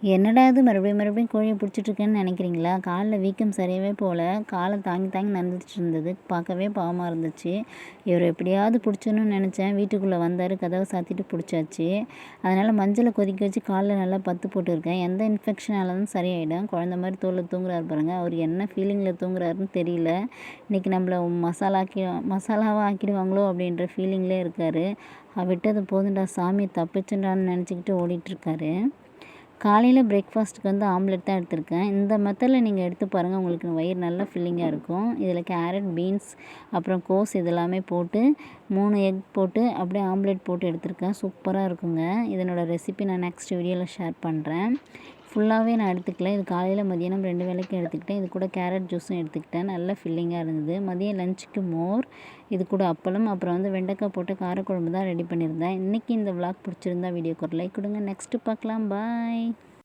என்னடா இது மறுபடியும் கோழிய பிடிச்சிட்ருக்கேன்னு நினைக்கிறீங்களா? காலில் வீக்கம் சரியாவே போகல. காலை தாங்கி தாங்கி நடந்துட்டு இருந்தது. பார்க்கவே பாவமாக இருந்துச்சு. இவர் எப்படியாவது பிடிச்சிடணும்னு நினச்சேன். வீட்டுக்குள்ளே வந்தார். கதவை சாத்திட்டு பிடிச்சாச்சு. அதனால் மஞ்சளை கொதிக்க வச்சு காலில் நல்லா பத்து போட்டுருக்கேன். எந்த இன்ஃபெக்ஷன் ஆனாலும் சரியாயிடும். குழந்த மாதிரி தோளில் தூங்குறாரு பாருங்க. அவர் என்ன ஃபீலிங்கில் தூங்குறாருன்னு தெரியல. இன்றைக்கி நம்மளை மசாலாவாக ஆக்கிடுவாங்களோ அப்படின்ற ஃபீலிங்லேயே இருக்கார். விட்டது போதுண்டா சாமி தப்பிச்சுண்டான்னு நினச்சிக்கிட்டு ஓடிட்டுருக்காரு. காலையில் பிரேக்ஃபாஸ்ட்டுக்கு வந்து ஆம்லெட் தான் எடுத்திருக்கேன். இந்த மெத்தடில் நீங்கள் எடுத்து பாருங்கள். உங்களுக்கு வயிறு நல்லா ஃபில்லிங்காக இருக்கும். இதில் கேரட், பீன்ஸ், அப்புறம் கோஸ் இதெல்லாமே போட்டு 3 எக் போட்டு அப்படியே ஆம்லெட் போட்டு எடுத்திருக்கேன். சூப்பராக இருக்குங்க. இதனோட ரெசிபி நான் நெக்ஸ்ட் வீடியோவில் ஷேர் பண்ணுறேன். ஃபுல்லாகவே நான் எடுத்துக்கல. இது காலையில் மதியானம் 2 வேளைக்கும் எடுத்துக்கிட்டேன். இது கூட கேரட் ஜூஸும் எடுத்துக்கிட்டேன். நல்லா ஃபில்லிங்காக இருந்தது. மதியம் லஞ்சுக்கு மோர், இது கூட அப்பளம், அப்புறம் வந்து வெண்டைக்காய் போட்டு காரக்குழம்பு தான் ரெடி பண்ணியிருந்தேன். இன்றைக்கி இந்த விளாக் பிடிச்சிருந்தா வீடியோக்கு ஒரு லைக் கொடுங்க. நெக்ஸ்ட்டு பார்க்கலாம். பாய்.